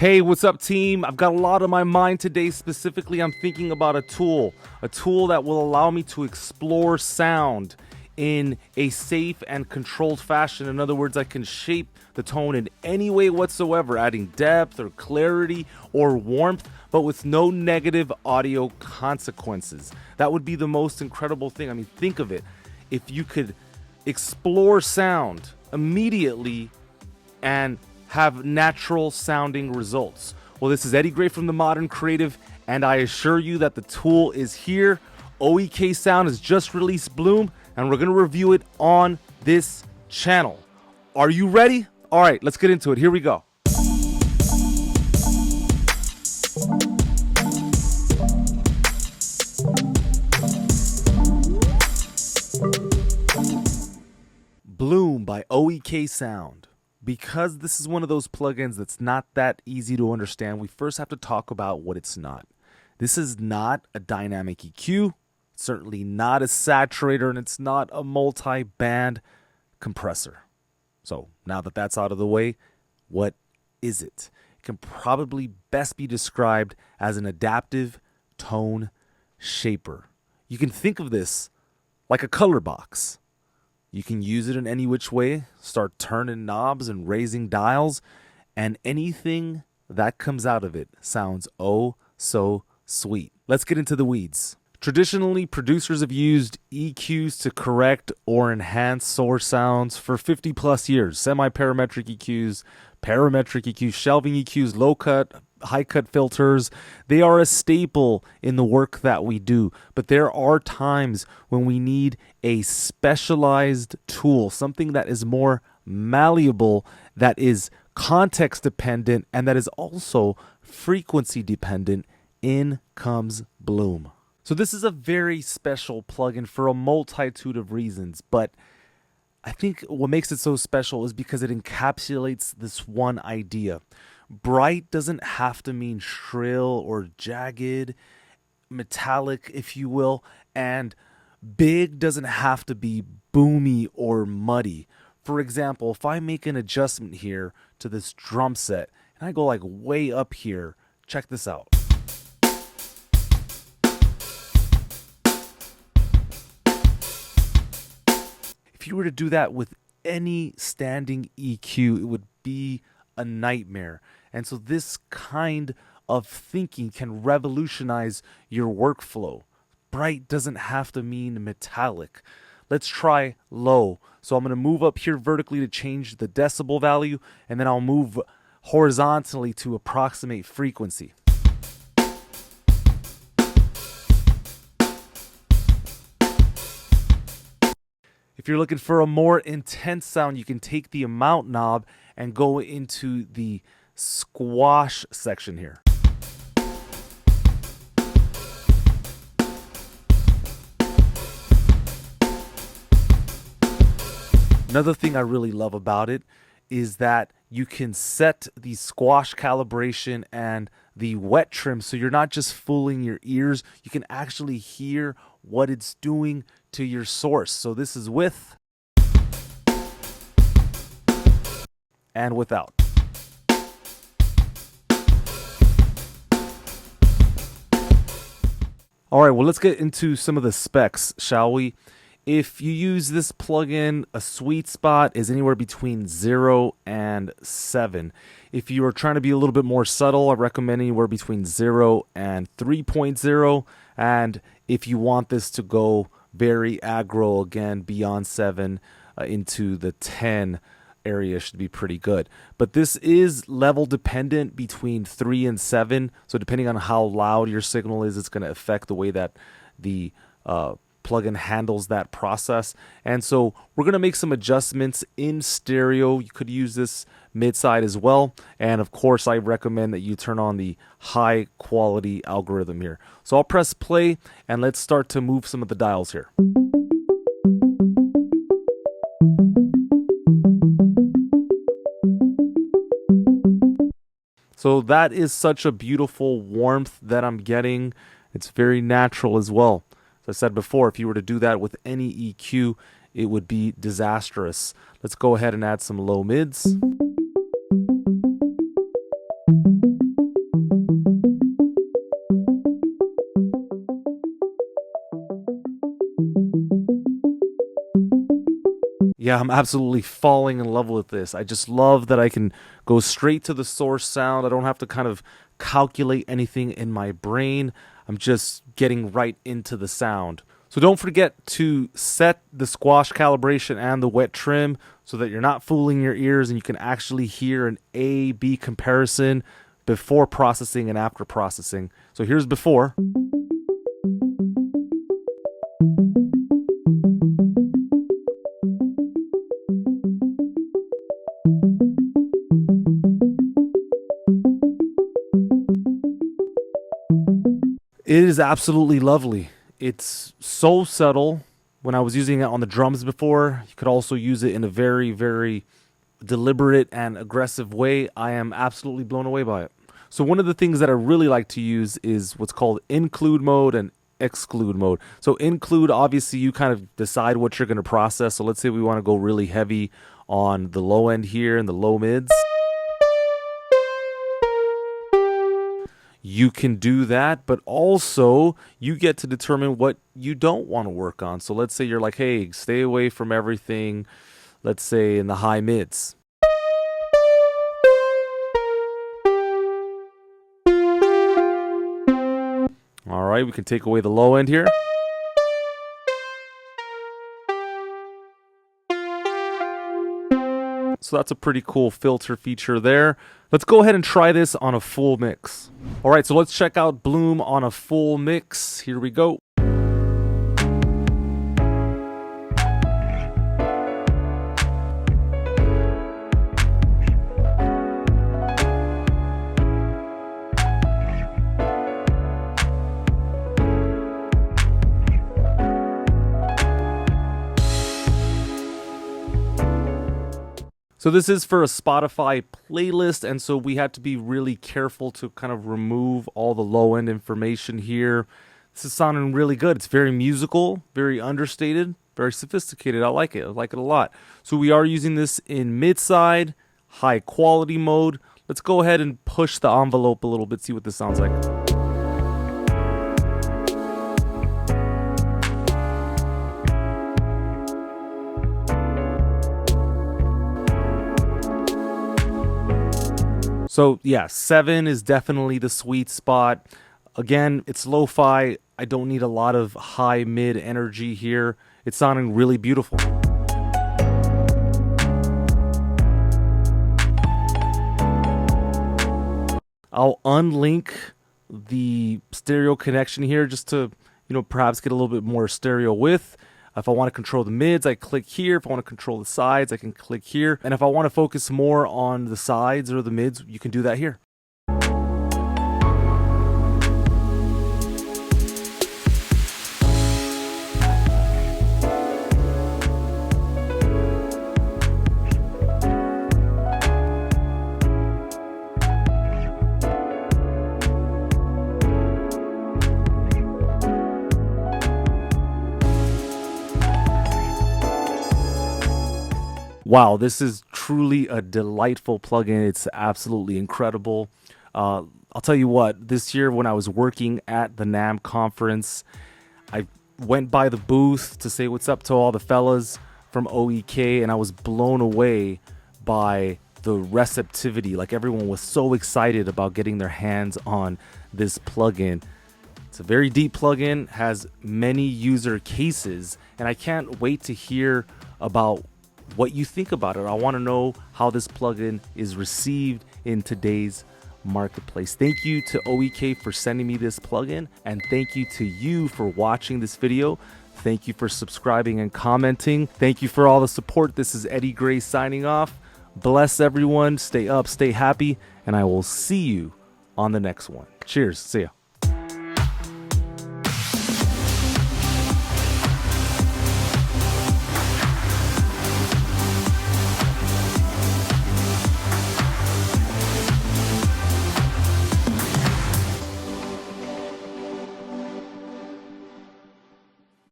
Hey, what's up, team? I've got a lot on my mind today. Specifically, I'm thinking about a tool that will allow me to explore sound in a safe and controlled fashion. In other words, I can shape the tone in any way whatsoever, adding depth or clarity or warmth, but with no negative audio consequences. That would be the most incredible thing. I mean, think of it. If you could explore sound immediately and have natural sounding results. Well, this is Eddie Gray from The Modern Creative, and I assure you that the tool is here. OEK Sound has just released Bloom, and we're going to review it on this channel. Are you ready? All right, let's get into it. Here we go. Bloom by OEK Sound. Because this is one of those plugins that's not that easy to understand, we first have to talk about what it's not. This is not a dynamic EQ, certainly not a saturator, and it's not a multi-band compressor. So now that that's out of the way, what is it? It can probably best be described as an adaptive tone shaper. You can think of this like a color box. You can use it in any which way, start turning knobs and raising dials, and anything that comes out of it sounds oh so sweet. Let's get into the weeds. Traditionally, producers have used EQs to correct or enhance source sounds for 50 plus years. Semi-parametric EQs, parametric EQs, shelving EQs, low cut, high cut filters, they are a staple in the work that we do. But there are times when we need a specialized tool, something that is more malleable, that is context dependent, and that is also frequency dependent. In comes Bloom. So this is a very special plugin for a multitude of reasons, but I think what makes it so special is because it encapsulates this one idea. Bright doesn't have to mean shrill or jagged, metallic, if you will, and big doesn't have to be boomy or muddy. For example, if I make an adjustment here to this drum set and I go like way up here, check this out. If you were to do that with any standing EQ, it would be a nightmare. And so this kind of thinking can revolutionize your workflow. Bright doesn't have to mean metallic. Let's try low. So I'm going to move up here vertically to change the decibel value, and then I'll move horizontally to approximate frequency. If you're looking for a more intense sound, you can take the amount knob and go into the squash section here. Another thing I really love about it is that you can set the squash calibration and the wet trim so you're not just fooling your ears. You can actually hear what it's doing to your source. So this is with and without. All right, well, let's get into some of the specs, shall we? If you use this plugin, a sweet spot is anywhere between 0 and 7. If you are trying to be a little bit more subtle, I recommend anywhere between 0 and 3.0. And if you want this to go very aggro, again, beyond 7 into the 10 area should be pretty good. But this is level dependent between 3 and 7. So depending on how loud your signal is, it's going to affect the way that the plugin handles that process. And so we're going to make some adjustments in stereo. You could use this mid-side as well. And of course, I recommend that you turn on the high quality algorithm here. So I'll press play and let's start to move some of the dials here. So that is such a beautiful warmth that I'm getting. It's very natural as well. As I said before, if you were to do that with any EQ, it would be disastrous. Let's go ahead and add some low mids. Yeah, I'm absolutely falling in love with this. I just love that I can go straight to the source sound. I don't have to kind of calculate anything in my brain. I'm just getting right into the sound. So don't forget to set the squash calibration and the wet trim so that you're not fooling your ears and you can actually hear an A-B comparison before processing and after processing. So here's before. It is absolutely lovely. It's so subtle. When I was using it on the drums before, you could also use it in a very, very deliberate and aggressive way. I am absolutely blown away by it. So one of the things that I really like to use is what's called include mode and exclude mode. So include, obviously you kind of decide what you're going to process. So let's say we want to go really heavy on the low end here and the low mids. You can do that, but also you get to determine what you don't want to work on. So let's say you're like, hey, stay away from everything, let's say in the high mids. All right, we can take away the low end here. So that's a pretty cool filter feature there. Let's go ahead and try this on a full mix. All right, so let's check out Bloom on a full mix. Here we go. So this is for a Spotify playlist, and so we had to be really careful to kind of remove all the low-end information here. This is sounding really good. It's very musical, very understated, very sophisticated. I like it. I like it a lot. So we are using this in mid-side, high-quality mode. Let's go ahead and push the envelope a little bit, see what this sounds like. So yeah, 7 is definitely the sweet spot. Again, it's lo-fi. I don't need a lot of high mid energy here. It's sounding really beautiful. I'll unlink the stereo connection here just to, perhaps get a little bit more stereo width. If I want to control the mids, I click here. If I want to control the sides, I can click here. And if I want to focus more on the sides or the mids, you can do that here. Wow, this is truly a delightful plugin. It's absolutely incredible. I'll tell you what, this year when I was working at the NAMM conference, I went by the booth to say what's up to all the fellas from OEK, and I was blown away by the receptivity. Like, everyone was so excited about getting their hands on this plugin. It's a very deep plugin, has many user cases, and I can't wait to hear about what you think about it. I want to know how this plugin is received in today's marketplace. Thank you to OEK for sending me this plugin, and thank you to you for watching this video. Thank you for subscribing and commenting. Thank you for all the support. This is Eddie Gray signing off. Bless everyone. Stay up, stay happy, and I will see you on the next one. Cheers. See ya.